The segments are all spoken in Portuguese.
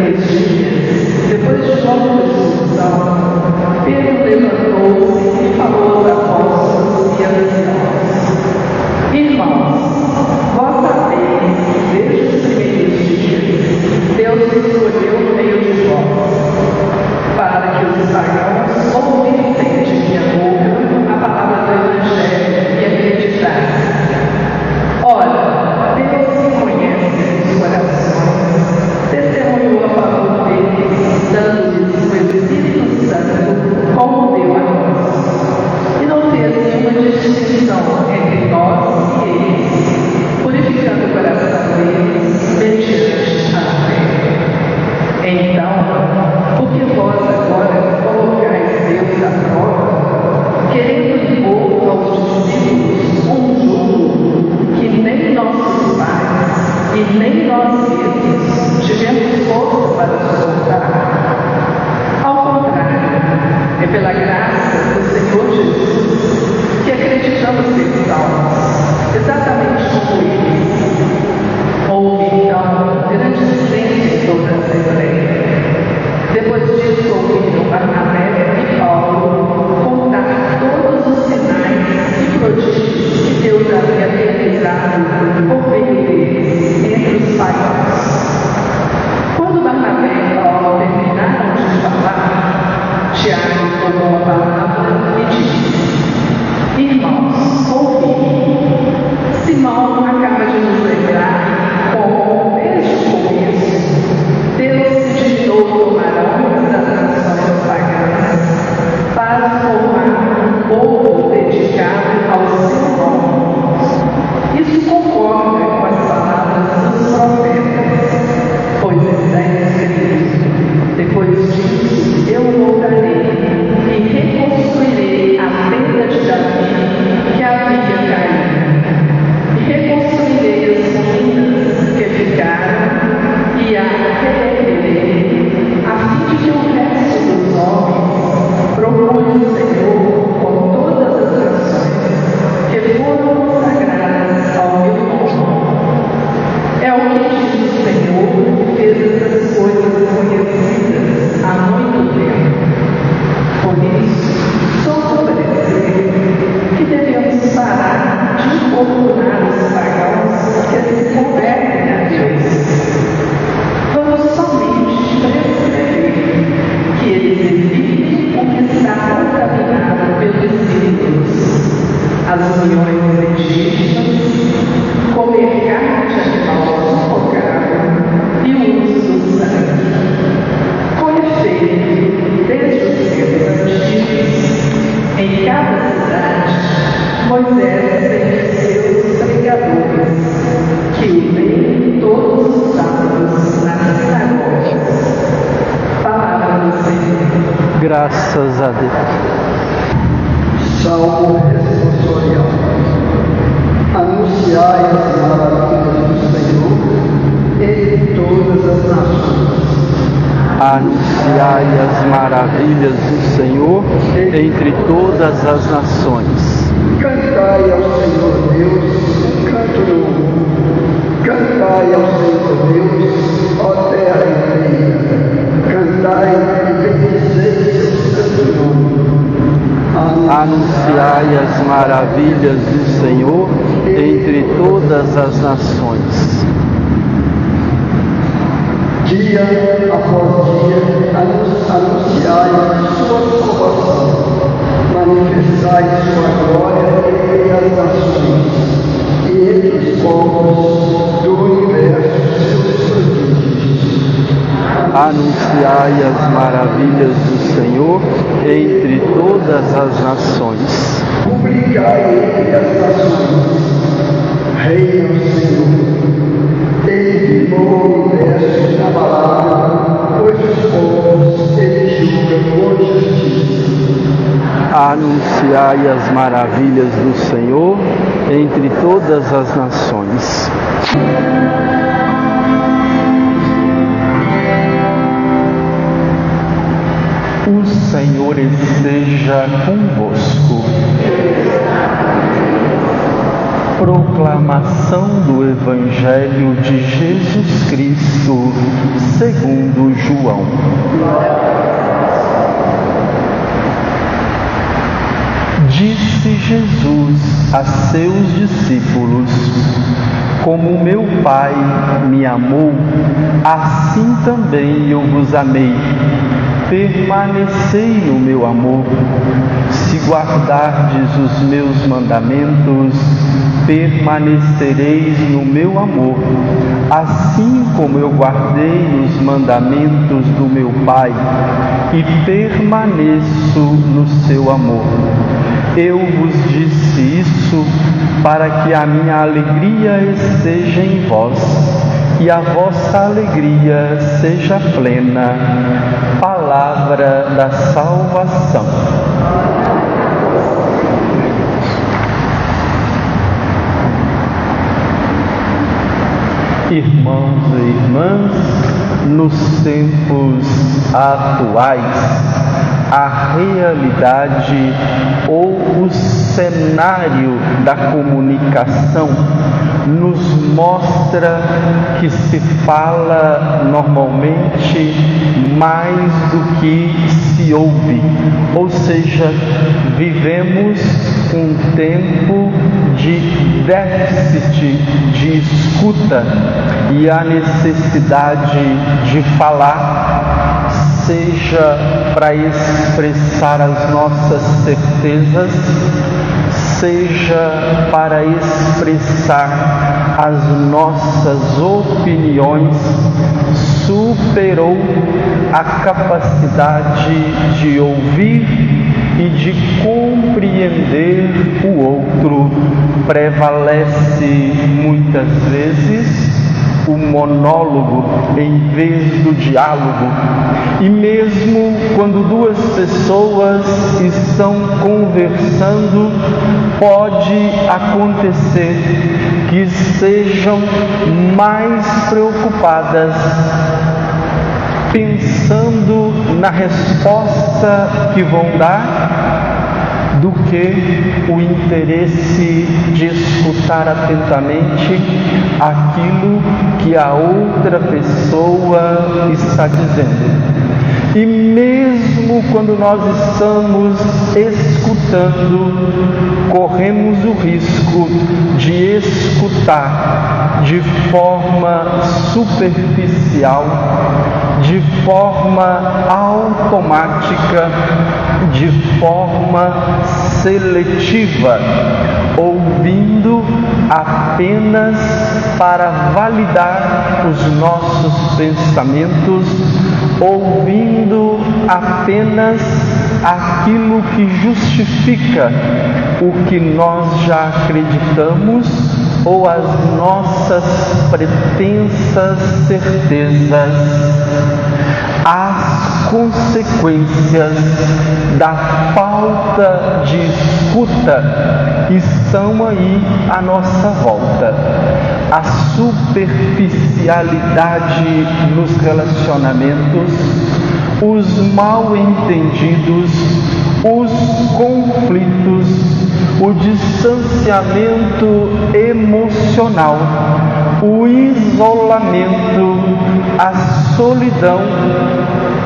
daqueles dias, depois de longa discussão, Pedro levantou-se e falou aos apóstolos e anciãos: Irmãos, vós sabeis que desde os primeiros dias Deus escolheu no meio de vós, para que os pagãos ouvissem de minha boca a palavra do Evangelho e acreditassem. Ora, Deus que conhece os corações, testemunhou a favor deles, dando-lhes o Espírito Santo, como deu a nós, e não fez nenhuma distinção entre nós e eles, purificando o coração deles mediante a fé. Então, porque vós agora colocais Deus à prova, querendo impor aos discípulos um jugo que nem nossos pais e nem nós mesmos tivemos força para suportar. Ao contrário, é pela graça do Senhor Jesus que acreditamos ser salvos, exatamente como Ele. Houve então grande silêncio em toda a Assembleia. Depois disso, ouviram Barnabé e Paulo contar todos os sinais e prodígios que Deus havia realizado por meio deles entre os pagãos. Quando Barnabé e Paulo terminaram de falar, Tiago tomou a palavra e disse: Irmãos, ouvi. Simão acaba de nos lembrar como, desde o começo, Deus se dignou tomar uma das nações pagãs para formar um povo dedicado ao seu nome. Isso concorda com as palavras dos profetas, pois está escrito: depois disso eu voltarei e reconstruirei a tenda de Davi que havia caído, e reconstruirei as ruínas que ficaram e a reerguerei, a fim de que o resto dos homens procure o Senhor com todas as nações que foram consagradas ao meu nome. É o que diz o Senhor, que fez essas coisas conhecidas há muito tempo. Por isso, sou convencido que devemos parar de importunar os pagãos que se convertem a Deus. Vamos somente prescrever que eles evitem o que está contaminado pelos ídolos, as uniões legítimas, comer carne de animal sufocado e o uso do sangue. Com efeito, desde os tempos antigos, em cada cidade, Moisés tem seus pregadores, que o leem todos os sábados nas sinagogas. Palavra do Senhor. Graças a Deus. Salmo responsorial. Anunciai as maravilhas do Senhor em todas as nações. Anunciai as maravilhas do Senhor entre todas as nações. Cantai ao Senhor Deus um canto novo. Cantai ao Senhor Deus, ó terra inteira. Cantai e bendizei seu santo nome. Anunciai as maravilhas do Senhor entre todas as nações. Dia após dia, anunciai sua salvação. Manifestai sua glória entre as nações e entre os povos do universo seus prodígios. Anunciai as maravilhas do Senhor entre todas as nações. Publicai entre as nações, reina o Senhor. Ele firmou o universo inabalável, pois os povos ele julga com justiça. Anunciai as maravilhas do Senhor entre todas as nações. O Senhor esteja convosco. Proclamação Proclamação do Evangelho de Jesus Cristo, segundo João. Disse Jesus a seus discípulos: como meu Pai me amou, assim também eu vos amei. Permanecei no meu amor. Se guardardes os meus mandamentos, permanecereis no meu amor, assim como eu guardei os mandamentos do meu Pai e permaneço no seu amor. Eu vos disse isso para que a minha alegria esteja em vós e a vossa alegria seja plena. Palavra da salvação. Irmãos e irmãs, nos tempos atuais, a realidade ou o cenário da comunicação nos mostra que se fala normalmente mais do que se ouve, ou seja, vivemos um tempo de déficit de escuta e a necessidade de falar, seja para expressar as nossas certezas, seja para expressar as nossas opiniões, superou a capacidade de ouvir e de compreender o outro. Prevalece muitas vezes o monólogo em vez do diálogo. E mesmo quando duas pessoas estão conversando, pode acontecer que estejam mais preocupadas pensando na resposta que vão dar do que o interesse de escutar atentamente aquilo que a outra pessoa está dizendo. E mesmo quando nós estamos escutando, corremos o risco de escutar de forma superficial, de forma automática, de forma seletiva, ouvindo apenas para validar os nossos pensamentos, ouvindo apenas aquilo que justifica o que nós já acreditamos ou as nossas pretensas certezas. As consequências da falta de escuta estão aí à nossa volta. A superficialidade nos relacionamentos, os mal-entendidos, os conflitos, o distanciamento emocional, o isolamento, a solidão,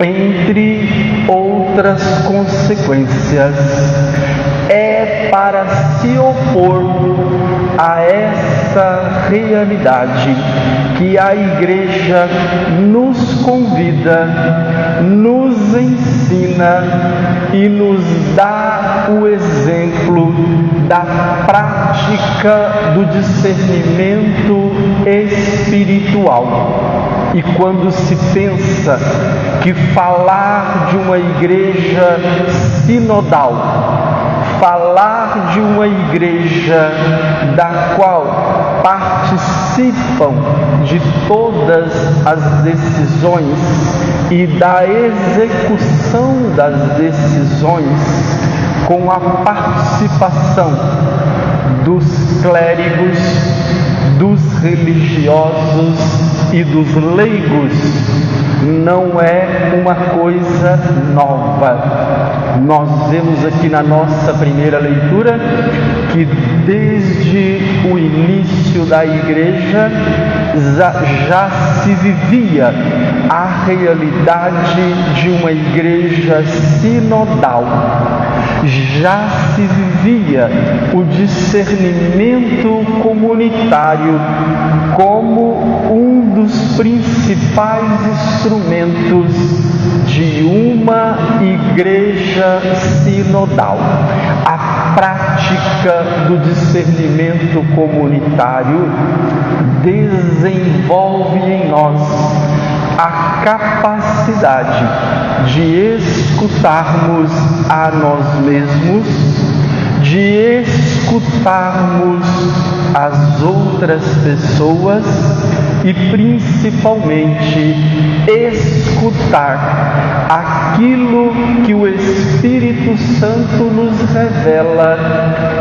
entre outras consequências. É para se opor a essa realidade que a Igreja nos convida, nos ensina e nos dá o exemplo da prática do discernimento espiritual. E quando se pensa que falar de uma igreja sinodal, falar de uma igreja da qual participam de todas as decisões e da execução das decisões, com a participação dos clérigos, dos religiosos e dos leigos não é uma coisa nova. Nós vemos aqui na nossa primeira leitura que desde o início da Igreja já se vivia a realidade de uma igreja sinodal. Já se vivia o discernimento comunitário como um dos principais instrumentos de uma igreja sinodal. A prática do discernimento comunitário desenvolve em nós a capacidade de escutarmos a nós mesmos, de escutarmos as outras pessoas e principalmente escutar aquilo que o Espírito Santo nos revela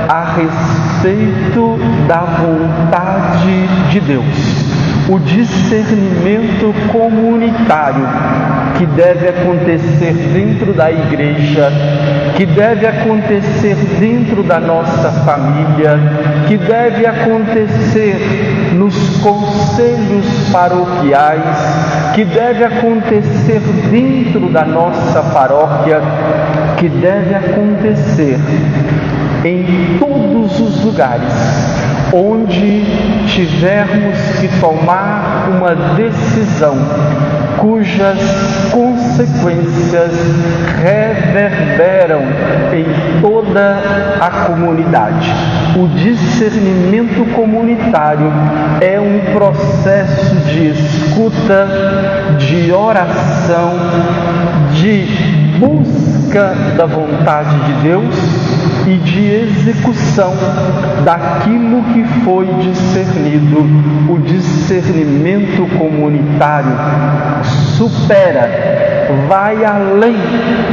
a respeito da vontade de Deus. O discernimento comunitário que deve acontecer dentro da igreja, que deve acontecer dentro da nossa família, que deve acontecer nos conselhos paroquiais, que deve acontecer dentro da nossa paróquia, que deve acontecer em todos os lugares onde tivermos que tomar uma decisão cujas consequências reverberam em toda a comunidade. O discernimento comunitário é um processo de escuta, de oração, de busca da vontade de Deus e de execução daquilo que foi discernido. O discernimento comunitário supera, vai além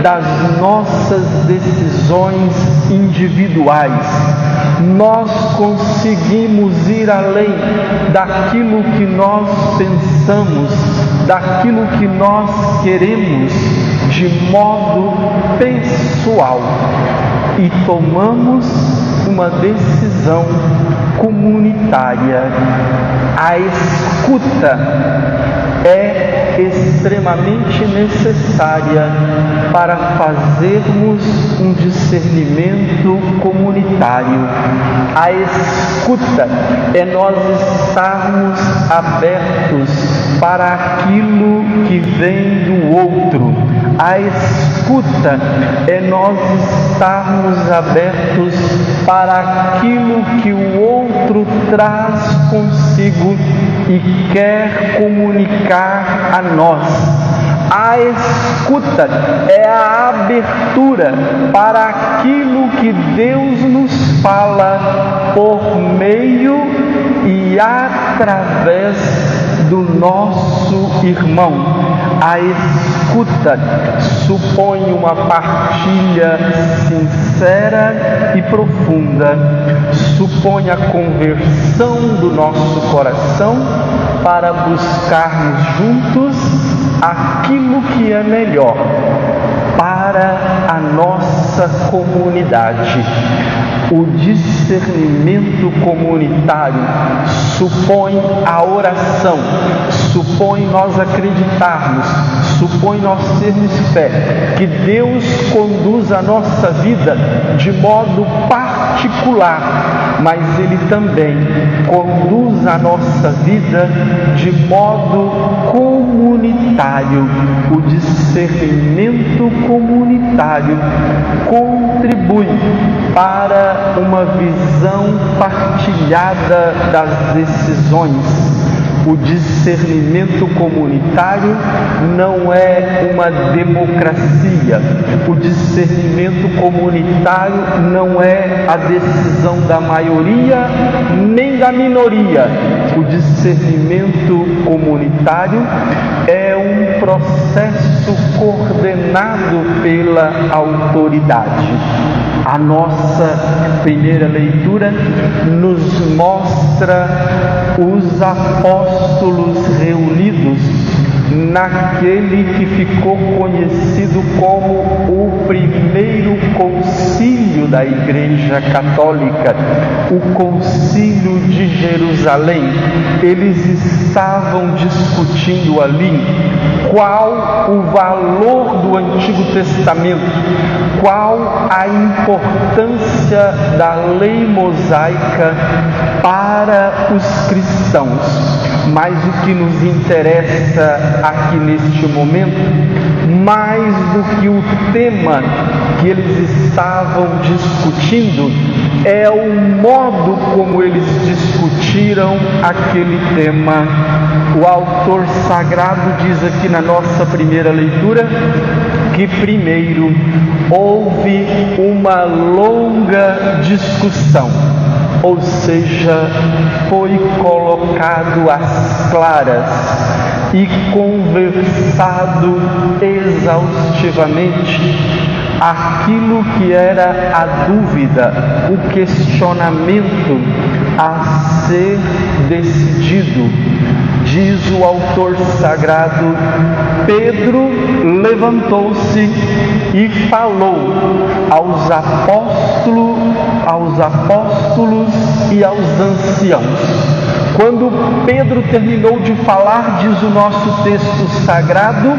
das nossas decisões individuais. Nós conseguimos ir além daquilo que nós pensamos, daquilo que nós queremos de modo pessoal e tomamos uma decisão comunitária. A escuta é extremamente necessária para fazermos um discernimento comunitário. A escuta é nós estarmos abertos para aquilo que vem do outro. A escuta é nós estarmos abertos para aquilo que o outro traz consigo e quer comunicar a nós. A escuta é a abertura para aquilo que Deus nos fala por meio e através do nosso irmão. A escuta supõe uma partilha sincera e profunda, supõe a conversão do nosso coração para buscarmos juntos aquilo que é melhor para a nossa comunidade. O discernimento comunitário supõe a oração, supõe nós acreditarmos, supõe nós termos fé, que Deus conduz a nossa vida de modo particular, mas Ele também conduz a nossa vida de modo comunitário. O discernimento comunitário contribui para uma visão partilhada das decisões. O discernimento comunitário não é uma democracia. O discernimento comunitário não é a decisão da maioria nem da minoria. O discernimento comunitário é um processo coordenado pela autoridade. A nossa primeira leitura nos mostra os apóstolos reunidos naquele que ficou conhecido como o primeiro concílio da Igreja Católica, o Concílio de Jerusalém. Eles estavam discutindo ali qual o valor do Antigo Testamento, qual a importância da lei mosaica para os cristãos. Mas o que nos interessa aqui neste momento, mais do que o tema que eles estavam discutindo, é o modo como eles discutiram aquele tema. O autor sagrado diz aqui na nossa primeira leitura que primeiro houve uma longa discussão, ou seja, foi colocado às claras e conversado exaustivamente aquilo que era a dúvida, o questionamento a ser decidido. Diz o autor sagrado: Pedro levantou-se e falou aos apóstolos e aos anciãos. Quando Pedro terminou de falar, diz o nosso texto sagrado,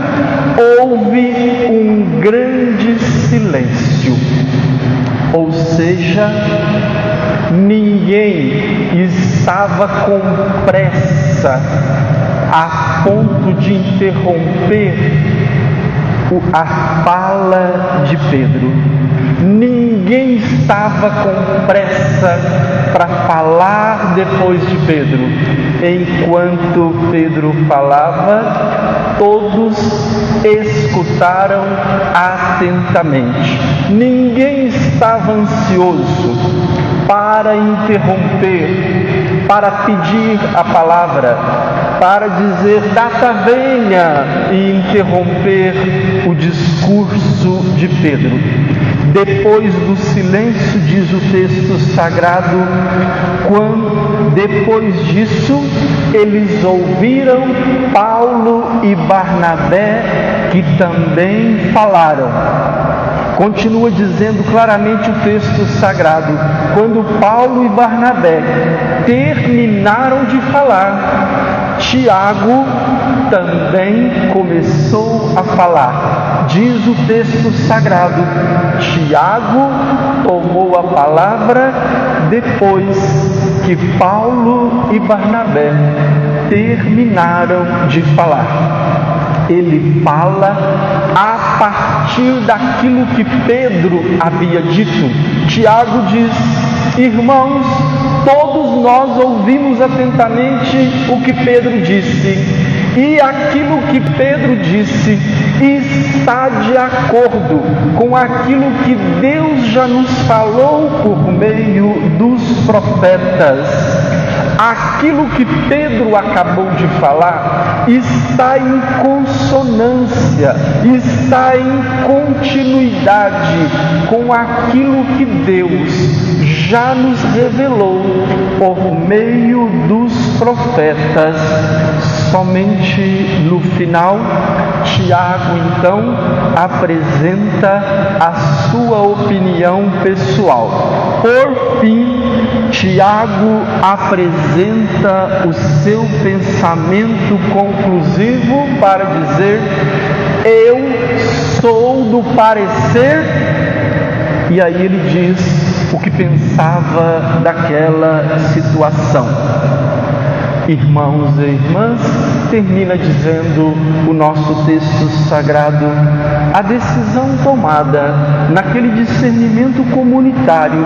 houve um grande silêncio. Ou seja, ninguém estava com pressa a ponto de interromper a fala de Pedro. Ninguém estava com pressa para falar depois de Pedro. Enquanto Pedro falava, todos escutaram atentamente. Ninguém estava ansioso para interromper, para pedir a palavra, para dizer data venha e interromper o discurso de Pedro. Depois do silêncio, diz o texto sagrado, depois disso, eles ouviram Paulo e Barnabé, que também falaram. Continua dizendo claramente o texto sagrado: quando Paulo e Barnabé terminaram de falar, Tiago também começou a falar. Diz o texto sagrado: Tiago tomou a palavra depois que Paulo e Barnabé terminaram de falar. Ele fala a partir daquilo que Pedro havia dito. Tiago diz: irmãos, todos nós ouvimos atentamente o que Pedro disse, e aquilo que Pedro disse está de acordo com aquilo que Deus já nos falou por meio dos profetas. Aquilo que Pedro acabou de falar está em consonância, está em continuidade com aquilo que Deus já nos revelou por meio dos profetas. Somente no final, Tiago então apresenta a sua opinião pessoal. Por fim, Tiago apresenta o seu pensamento conclusivo para dizer: eu sou do parecer, e aí ele diz o que pensava daquela situação. Irmãos e irmãs, termina dizendo o nosso texto sagrado: a decisão tomada naquele discernimento comunitário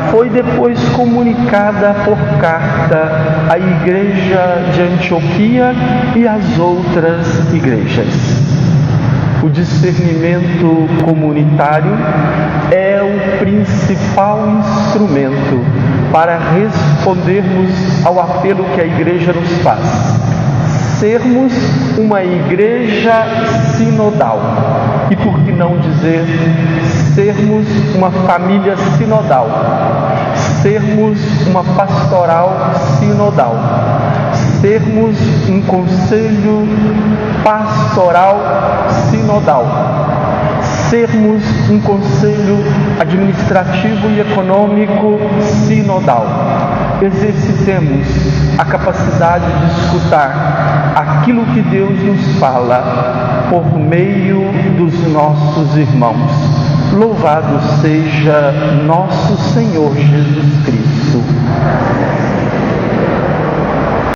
foi depois comunicada por carta à igreja de Antioquia e às outras igrejas. O discernimento comunitário é o principal instrumento para respondermos ao apelo que a igreja nos faz. Sermos uma igreja sinodal. E por que não dizer sermos uma família sinodal? Sermos uma pastoral sinodal. Sermos um conselho pastoral sinodal. Sermos um conselho administrativo e econômico sinodal. Exercitemos a capacidade de escutar aquilo que Deus nos fala por meio dos nossos irmãos. Louvado seja nosso Senhor Jesus Cristo.